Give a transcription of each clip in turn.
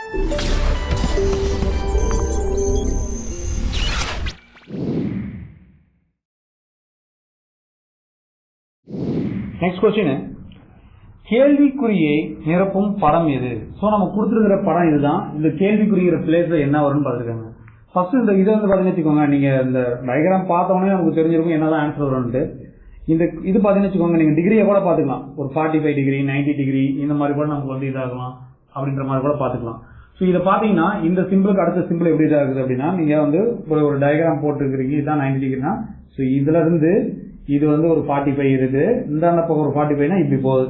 Next question, கேள்விக்குறியை நிரப்பும் படம் எது? சோ நம்ம கொடுத்துருக்கிற படம் இதுதான். இந்த கேள்விக்குறிங்கிற பிளேஸ்ல என்ன வரும்னு பாத்துருக்காங்க. ஃபர்ஸ்ட் இந்த இதை வந்து பாத்தீங்கன்னு வச்சுக்கோங்க, நீங்க இந்த டயக்ராம் பார்த்தோன்னே நமக்கு தெரிஞ்சிருக்கும் என்னதான் ஆன்சர் வரும்னு. இந்த இது பாத்தீங்கன்னு வச்சுக்கோங்க, நீங்க டிகிரியை கூட பாத்துக்கலாம். ஒரு 45 டிகிரி 90 டிகிரி இந்த மாதிரி கூட நமக்கு வந்து இதாகலாம் அப்படின்ற மாதிரி கூட பாத்துக்கலாம். ஸோ இதை பாத்தீங்கன்னா இந்த சிம்பிளுக்கு அடுத்த சிம்பிள் எப்படி இதாகுது அப்படின்னா, நீங்க வந்து ஒரு டயக்ராம் போட்டுருக்கீங்க, இதுதான் 90 டிகிரினா, ஸோ இதுல இருந்து இது வந்து ஒரு 45 இருக்கு, இந்த பக்கம் ஒரு 45னா இப்படி போகுது.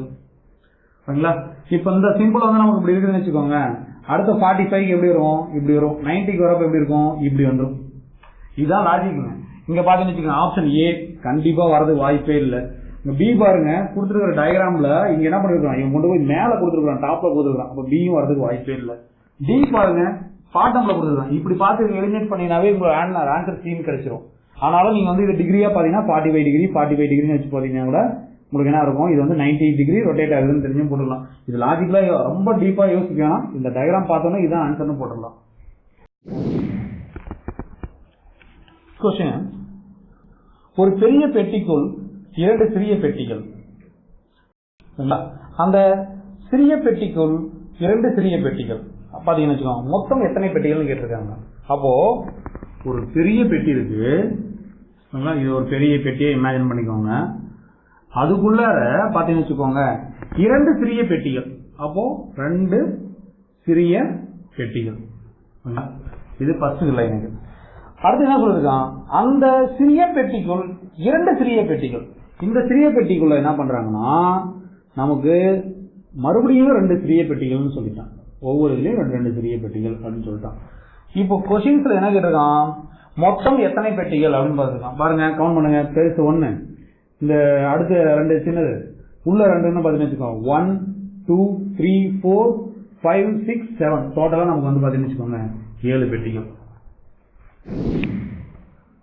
ஓகேங்களா? இப்ப இந்த சிம்பிள் வந்து நமக்கு இப்படி இருக்குதுன்னு வச்சுக்கோங்க, அடுத்த 45 எப்படி வரும்? இப்படி வரும். 90க்கு வரப்ப எப்படி இருக்கும்? இப்படி வந்துடும். இதுதான் லாஜிக்குங்க. இங்க பாத்தீங்கன்னு வச்சுக்கோங்க, ஆப்ஷன் ஏ கண்டிப்பா வரது வாய்ப்பே இல்லை. இங்க பி பாருங்க, கொடுத்துருக்கிற டயக்ராம்ல இங்க என்ன பண்ணிருக்கான், இவங்க கொண்டு போய் மேல கொடுத்துருக்கான், டாப்ல கொடுத்துருக்கான், அப்ப பியும் வரதுக்கு வாய்ப்பே இல்லை. டி பாருங்க, பாட்டம்ல கொடுத்துருக்கான். இப்படி பார்த்து எலிமினேட் பண்ணினாவே உங்களுக்கு ஆன்சர் சீன் கிடைச்சிரும். ஆனாலும் நீங்க வந்து இது டிகிரியா பாத்தீங்கன்னா 45 டிகிரி 45 டிகிரின்னு வச்சு பாத்தீங்கன்னா கூட உங்களுக்கு என்ன இருக்கும், இது வந்து 90 டிகிரி ரொட்டேட் ஆகுதுன்னு தெரிஞ்சும் போட்டுடலாம். இது லாஜிக்கலா ரொம்ப டீப்பா யோசிக்கலாம். இந்த டயக்ராம் பார்த்தோன்னா இதுதான் ஆன்சர்னு போட்டுடலாம். கொஸ்டின், ஒரு பெரிய பெட்டிக்குள் 2 சிறிய பெட்டிகள், அந்த சிறிய பெட்டிக்குள் 2 சிறிய பெட்டிகள் பாத்தீங்கன்னு வச்சுக்கோங்க, மொத்தம் எத்தனை பெட்டிகள் கேட்டிருக்காங்க. அப்போ ஒரு பெரிய பெட்டி இருக்கு, இது ஒரு பெரிய பெட்டியை இமேஜின் பண்ணிக்கோங்க. அதுக்குள்ள பாத்தீங்கன்னு வச்சுக்கோங்க 2 சிறிய பெட்டிகள், அப்போ 2 சிறிய பெட்டிகள். இது ஃபர்ஸ்ட் லைனுக்கு. அடுத்து என்ன சொல்லிருக்கான், அந்த சிறிய பெட்டிக்குள் 2 சிறிய பெட்டிகள். இந்த சிறிய பெட்டிக்குள்ள என்ன பண்றாங்கன்னா நமக்கு மறுபடியும் 2 சிறிய பெட்டிகள்னு சொல்லிட்டான். ஒவ்வொரு இதுலயும் 2 சிறிய பெட்டிகள் அப்படின்னு சொல்லிட்டான். இப்போ கொஸ்டின்ஸ்ல என்ன கேட்டிருக்கான், மொத்தம் எத்தனை பெட்டிகள் அப்படின்னு பார்த்துருக்கான். பாருங்க, கவுண்ட் பண்ணுங்க. பெருசு 1, இந்த அடுத்த 2 சின்னது, உள்ள 2ன்னு பாத்தீங்கன்னு வச்சுக்கோங்க. 1 2 3 4 5 6 7 டோட்டலா நமக்கு வந்து பாத்தீங்கன்னு வச்சுக்கோங்க 7 பெட்டிகள்.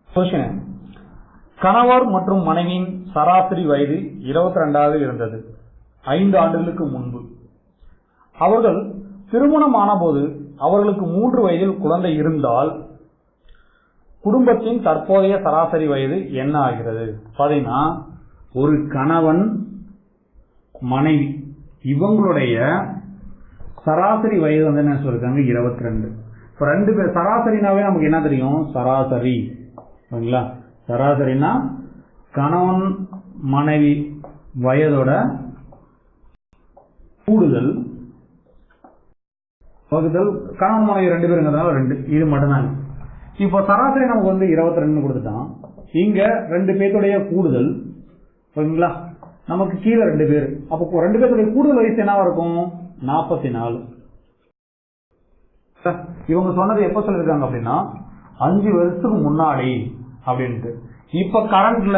கொஸ்டின், கணவர் மற்றும் மனைவியின் சராசரி வயது 22ஆக இருந்தது 5 ஆண்டுகளுக்கு முன்பு. அவர்கள் திருமணமான போது அவர்களுக்கு 3 வயதில் குழந்தை இருந்தால் குடும்பத்தின் தற்போதைய சராசரி வயது என்ன ஆகிறது? பாத்தீங்கன்னா ஒரு கணவன் மனைவி இவங்களுடைய சராசரி வயது வந்து என்ன சொல்லிருக்காங்க 22. இப்ப 2 பேர் சராசரினாவே நமக்கு என்ன தெரியும், சராசரி. ஓகேங்களா? சராசரினா கணவன் மனைவி வயதோட கூடுதல் வகுத்தல் கணவன் மனைவி 2 பேருங்கிறதுனால 2, இது மட்டும்தான். இப்போ சராசரி நமக்கு வந்து 22 கொடுத்துட்டான். இங்க 2 பேருடைய கூடுதல், ஓகேங்களா, நமக்கு கீழே 2 பேர். அப்போ 2 பேருடைய கூடுதல் வயசு என்னவா இருக்கும், 44. இவங்க சொன்னது எப்ப சொல்லிருக்காங்க அப்படின்னா 5 வருஷத்துக்கு முன்னாடி அப்படின்ட்டு. இப்ப கரண்ட்ல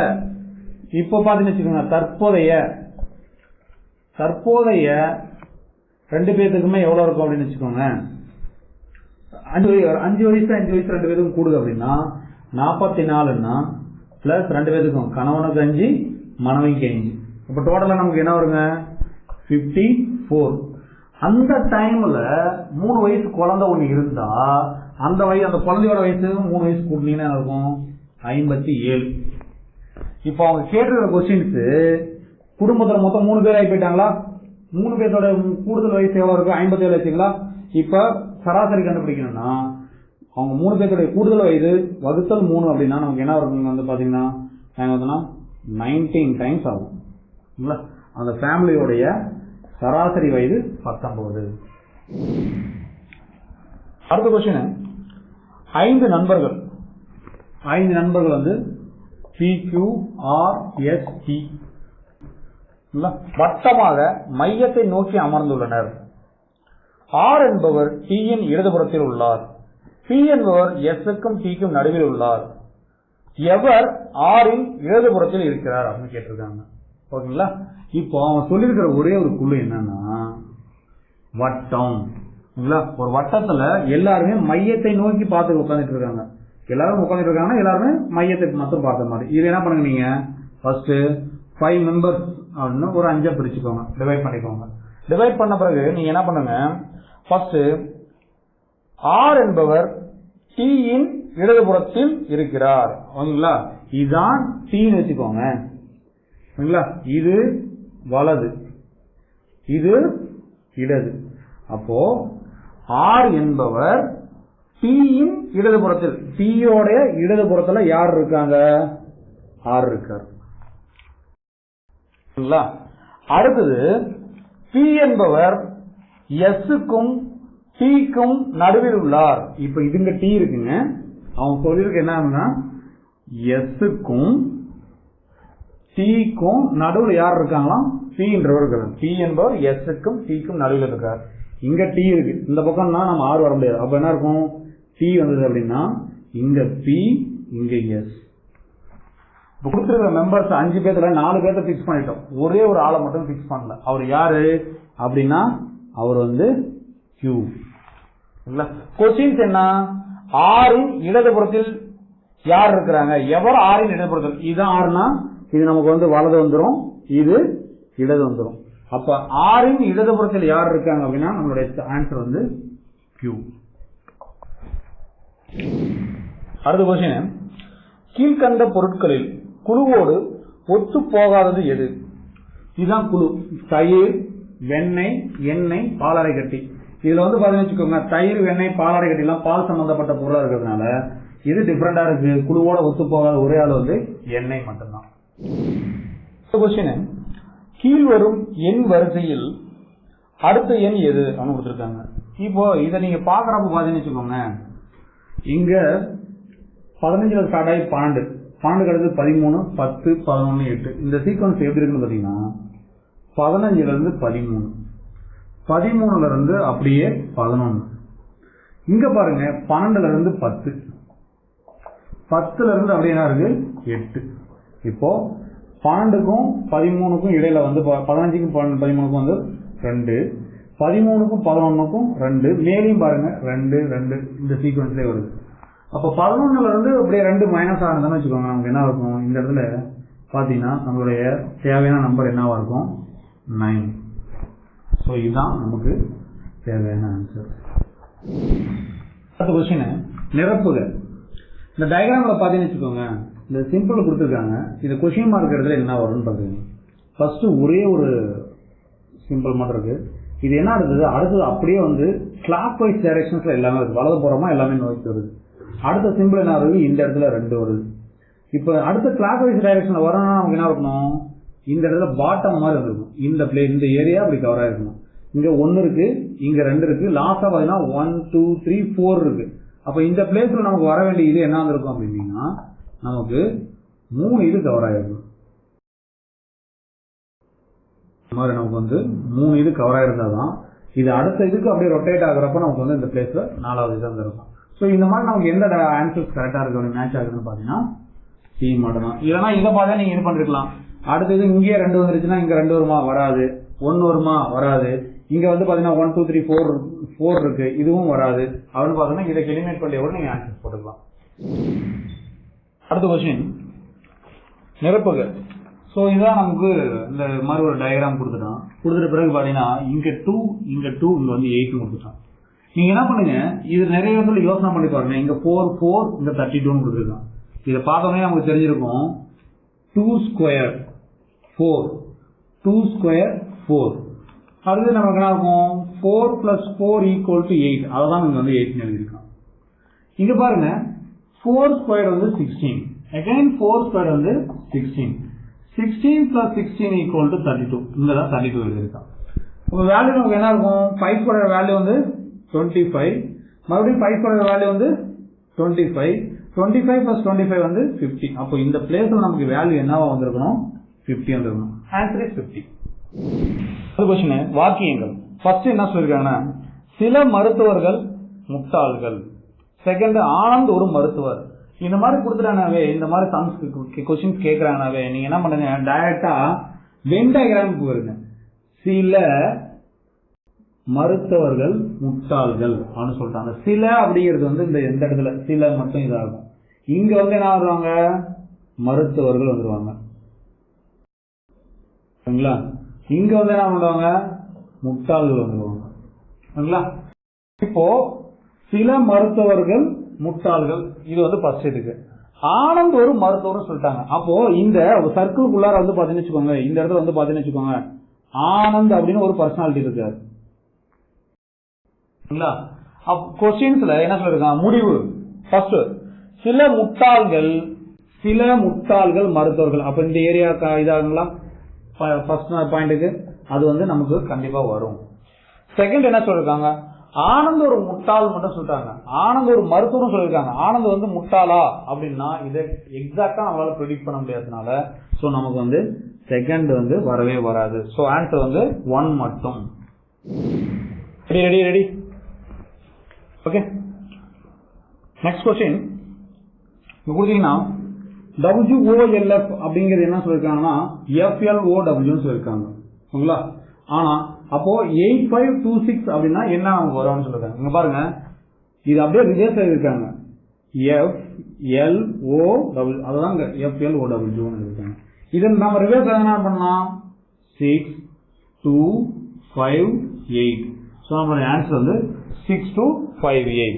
இப்ப பாத்தீங்கன்னு வச்சுக்கோங்க, தற்போதைய 2 பேருக்குமே எவ்வளவு இருக்கும் அப்படின்னு வச்சுக்கோங்க. 5 வயசு 2 பேருக்கும் கூடுது அப்படின்னா 44ன்னா பிளஸ் 2 பேருக்கும் கணவனுக்கு 5 மனைவிக்கு 5, இப்ப டோட்டலா நமக்கு என்ன வருங்க 54. அந்த டைம்ல 3 வயசு குழந்தை ஒண்ணு இருந்தா அந்த குழந்தையோட வயசு 3 வயசு கூட்டினீங்கன்னா இருக்கும் 57. இப்ப அவங்க கேட்டிருக்கிற கொஸ்டின்ஸ் குடும்பத்துல மொத்தம் 3 பேர் ஆகி போயிட்டாங்களா, 3 பேரோட கூடுதல் வயசு எவ்வளவு இருக்கும் 57 வச்சுங்களா. இப்ப சராசரி கண்டுபிடிக்கணும்னா அவங்க 3 பேருடைய கூடுதல் வயது வகுத்தல் 3 அப்படின்னா நமக்கு என்ன இருக்கும் வந்து பாத்தீங்கன்னா 19 டைம்ஸ் ஆகும். அந்த ஃபேமிலியோடைய சராசரி வயது 19. அடுத்த கொஸ்டின், 5 நண்பர்கள் வந்து PQRST வட்டமாக மையத்தை நோக்கி அமர்ந்துள்ளனர். R என்பவர் T இன் இடதுபுறத்தில் உள்ளார். P என்பவர் S க்கும் T க்கும் நடுவில் உள்ளார். எவர் R இன் இடதுபுறத்தில் இருக்கிறார் அப்படின்னு கேட்டிருக்காங்க. ஓகேங்களா? இப்போ அவன் சொல்லியிருக்கிற ஒரே ஒரு குழு என்னன்னா வட்டம். ஒரு வட்டத்துல எல்லாருமே மையத்தை நோக்கி பார்த்து உட்காந்துட்டு இருக்காங்க. எல்லாரும் உட்காந்துட்டு இருக்காங்கன்னா எல்லாருமே மையத்தை மட்டும் பார்த்த மாதிரி. இது என்ன பண்ணுங்க, நீங்க ஃபர்ஸ்ட் 5 மெம்பர்ஸ் அப்படின்னு ஒரு 5 பிரிச்சுக்கோங்க, டிவைட் பண்ணிக்கோங்க. டிவைட் பண்ண பிறகு நீங்க என்ன பண்ணுங்க, ஃபர்ஸ்ட் ஆர் என்பவர் T இன் இடதுபுறத்தில் இருக்கிறார். ஓகேங்களா, இதுதான் T வச்சுக்கோங்க. ஓகேங்களா, இது வலது, இது இடது. அப்போ ஆர் என்பவர் T இன் இடதுபுறத்தில், T யோட இடதுபுறத்துல யார் இருக்காங்க? ஆர் இருக்கார். அடுத்தது P என்பவர் S க்கும் T க்கும் நடுவில் உள்ளார். இப்ப இதுங்க T இருக்குங்க, அவன் சொல்லிருக்கு என்னன்னா S க்கும் T க்கும் நடுவில் யார் இருக்காங்களா? P என்றவர் இருக்காரு. P என்பவர் S க்கும் T க்கும் நடுவில் இருக்கார். இங்க T இருக்கு, இந்த பக்கம் தான் நம்ம ஆர் வர முடியாது. அப்ப என்ன இருக்கும்? T வந்தது அப்படின்னா இங்க P இங்க S. கொடுத்திருக்கிற மெம்பர்ஸ் 5 பேர்ல 4 பேர்த்த பிக்ஸ் பண்ணிட்டோம், ஒரே ஒரு ஆளை மட்டும் பிக்ஸ் பண்ணல. அவர் யாரு அப்படின்னா அவர் வந்து Q. கொஸ்டின்ஸ் என்ன? ஆரின் இடதுபுறத்தில் யார் இருக்கிறாங்க? எவர் ஆரின் இடதுபுறத்தில்? இதுதான் ஆறுனா இது நமக்கு வந்து வலது வந்துடும், இது இடது வந்துடும். அப்ப ஆரின் இடதுபுறத்தில் யார் இருக்காங்க அப்படின்னா நம்மளுடைய ஆன்சர் வந்து Q. அடுத்த கொஸ்டின், கீழ்கண்ட பொருட்களில் குழுவோடு ஒத்து போகாதது எது? இதுதான் குழு. தயிர், வெண்ணெய், எண்ணெய், பாலாடை கட்டி. இதுல வந்து பாத்தீங்கன்னா தயிர், வெண்ணெய், பாலாடை கட்டி எல்லாம் பால் சம்பந்தப்பட்ட பொருளா இருக்கிறதுனால இது டிஃபரெண்டா இருக்கு. குழுவோட ஒத்து போகாத ஒரே ஆள் வந்து எண்ணெய் மட்டும்தான். கீழ் வரும் எண் வரிசையில் அடுத்த எண் எது அப்படின்னு கொடுத்துருக்காங்க. இப்போ இதை நீங்க பாக்குறப்ப பாத்தீங்கன்னு வச்சுக்கோங்க, இங்க 15 ஸ்டார்ட் ஆகி 12, 12 அடுத்து 13, 10, 11, 8. இந்த சீக்வன்ஸ் எப்படி இருக்குன்னு பாத்தீங்கன்னா 15 இருந்து 13, 13 இருந்து அப்படியே 11. இங்க பாருங்க 12 இருந்து 10, 10 இருந்து அப்படியே என்ன இருக்கு 8. இப்போ 12க்கும் 13க்கும் இடையில வந்து 15க்கும் 13க்கும் வந்து 2, 13க்கும் 11க்கும் 2, மேலையும் பாருங்க 2 2 இந்த சீக்வன்ஸ்லேயே வருது. அப்போ 11ல இருந்து அப்படியே 2 மைனஸ் ஆனதுன்னு வச்சுக்கோங்க, நமக்கு என்ன இருக்கும்? இந்த இடத்துல பாத்தீங்கன்னா நம்மளுடைய தேவையான நம்பர் என்னவா இருக்கும்? 9. ஸோ இதுதான் நமக்கு தேவையான ஆன்சர். அடுத்த கொஸ்டின், நிரப்புக. இந்த டயக்ராம்ல பாத்தீங்கன்னு வச்சுக்கோங்க, இந்த சிம்பிள் கொடுத்துருக்காங்க. இந்த கொஸ்டின் மார்க் இடத்துல என்ன வரும்னு பாத்தீங்க. ஃபர்ஸ்ட் ஒரே ஒரு சிம்பிள் மட்டும் இருக்கு. இது என்ன இருந்தது? அடுத்தது அப்படியே வந்து கிளாக் வைஸ் டைரக்ஷன்ஸ்ல எல்லாமே வருது, வலது புறமா எல்லாமே நோக்கி வருது. அடுத்த சிம்பிள் என்ன வருது? இந்த இடத்துல 2 வருது. இப்ப அடுத்த கிளாக் வைஸ் டைரக்ஷன்ல வரணும்னா நமக்கு என்ன இருக்கணும்? இந்த இடத்துல பாட்டம் மாதிரி இருக்கும், இந்த ஏரியா அப்படி கவர் ஆயிருக்கணும். இங்க 1 இருக்கு, இங்க 2 இருக்கு, லாஸ்டா பாத்தீங்கன்னா 1 2 3 4 இருக்கு. அப்ப இந்த பிளேஸ்ல நமக்கு வர வேண்டிய இது என்ன இருக்கும் அப்படின்னா நமக்கு 3 இது கவர் ஆயிருக்கும். இந்த மாதிரி நமக்கு வந்து 3 இது கவர் ஆயிருந்தாதான் இது அடுத்த இதுக்கு அப்படியே ரொட்டேட் ஆகுறப்ப நமக்கு வந்து இந்த பிளேஸ்ல 4வது இது இருக்கும். ஸோ இந்த மாதிரி நமக்கு எந்த ஆன்சர்ஸ் கரெக்டா இருக்கு மேட்ச் ஆகுதுன்னு பாத்தீங்கன்னா சி மட்டும் தான். இல்லைன்னா இதை பார்த்தா நீங்க இது பண்ணிருக்கலாம். அடுத்தது இங்கே 2 வந்துருச்சுன்னா இங்க 2 வருமா? வராது. 1 வருமா? வராது. இங்க வந்து பாத்தீங்கன்னா 1 2 3 4 இருக்கு, இதுவும் வராது. அப்படின்னு பாத்தீங்கன்னா இதை எலிமினேட் பண்ணி கூட நீங்க ஆன்சர் போட்டுக்கலாம். அடுத்த கொஸ்டின், நிரப்புக. ஸோ இதான் நமக்கு இந்த மாதிரி ஒரு டயக்ராம் கொடுத்துட்டான். கொடுத்துட்ட பிறகு பாத்தீங்கன்னா இங்க 2 இங்க 2 இங்க வந்து 8 கொடுத்துட்டான். நீங்க என்ன பண்ணுங்க, இது நிறைய வந்து யோசனை பண்ணி பாருங்க. இங்க 4 4 இங்க 32 கொடுத்துருக்கான். இதை பார்த்தோன்னே நமக்கு தெரிஞ்சிருக்கும் 2 ஸ்கொயர் 4, 2 ஸ்கொயர் 4. அடுத்து நமக்கு என்ன இருக்கும்? 4 + 4 = 8. அதான் இங்க வந்து 8 எழுதியிருக்கான். இங்க பாருங்க 4 ஸ்கொயர் வந்து 16, அகைன் 4 ஸ்கொயர் வந்து 16, 16 + 16 = 32. இங்க தான் 32 எழுதியிருக்கான். இப்போ வேல்யூ நமக்கு என்ன இருக்கும்? 5 ஸ்கொயர் வேல்யூ வந்து 25, மறுபடியும் 5 ஸ்கொயர் வேல்யூ வந்து 25, 25 + 25 வந்து 50. அப்போ இந்த பிளேஸ்ல நமக்கு வேல்யூ என்னவா வந்திருக்கணும்? 50 வந்திருக்கணும். Answer is 50. அடுத்த क्वेश्चन, வாக்கியங்கள். ஃபர்ஸ்ட் என்ன சொல்லிருக்காங்கன்னா, சில மருத்துவர்கள் முட்டாள்கள். செகண்ட், ஆனந்த் ஒரு மருத்துவர். இந்த மாதிரி கொடுத்துட்டாங்கனாவே, இந்த மாதிரி சம்ஸ் क्वेश्चंस கேக்குறாங்கனாவே நீங்க என்ன பண்ணுங்க, டைரக்டா வென் டயகிராம் போயிருங்க. சில மருத்துவர்கள் முட்டாள்கள் அப்படின்னு சொல்லிட்டாங்க. சில அப்படிங்கிறது வந்து இந்த எந்த இடத்துல சில மட்டும் இதாகும். இங்க வந்து என்ன வருவாங்க? மருத்துவர்கள் வந்துருவாங்க. சரிங்களா? இங்க வந்து என்ன பண்ணுவாங்க? முட்டாள்கள் வந்துருவாங்க. சரிங்களா? இப்போ சில மருத்துவர்கள் முட்டாள்கள். இது வந்து ஃபர்ஸ்ட் இதுக்கு. ஆனந்த் ஒரு மருத்துவர் சொல்லிட்டாங்க. அப்போ இந்த சர்க்கிள்குள்ளார வந்து பாத்தீங்கன்னு வச்சுக்கோங்க, இந்த இடத்துல வந்து பாத்தீங்கன்னு வச்சுக்கோங்க, ஆனந்த் அப்படின்னு ஒரு பர்சனாலிட்டி இருக்காரு. கொஸ்டின்ஸ்ல என்ன சொல்லிருக்காங்க, முடிவு ஃபர்ஸ்ட் சில முட்டாள்கள் மருத்துவர்கள். அப்ப இந்த ஏரியா இதாகுங்களா ஃபர்ஸ்ட் பாயிண்ட்டுக்கு, அது வந்து நமக்கு கண்டிப்பா வரும். செகண்ட் என்ன சொல்லிருக்காங்க, ஆனந்த் ஒரு முட்டாள் மட்டும் சொல்லிட்டாங்க, ஆனந்த் ஒரு மருத்துவம் சொல்லிருக்காங்க. ஆனந்த் வந்து முட்டாளா அப்படின்னா இதை எக்ஸாக்டா நம்மளால ப்ரெடிக்ட் பண்ண முடியாதனால சோ நமக்கு வந்து செகண்ட் வந்து வரவே வராது. சோ ஆன்சர் வந்து 1 மட்டும். Ready okay. நெக்ஸ்ட் क्वेश्चन கொடுத்தீங்கன்னா WOLF அப்படிங்கிறது என்ன சொல்லிருக்காங்கன்னா FLOW ன்னு சொல்லிருக்காங்க. ஓகேங்களா? ஆனா அப்போ 8526 அப்படின்னா என்ன வரும்னு சொல்லுங்க. இங்க பாருங்க, இது அப்படியே ரிவர்ஸ் ஆகிருக்காங்க. FLOW அதுதான் FLOW இருக்காங்க. இதை நம்ம ரிவர்ஸ் என்ன பண்ணலாம், 6258. சோ நம்மளுடைய ஆன்சர் வந்து 6258.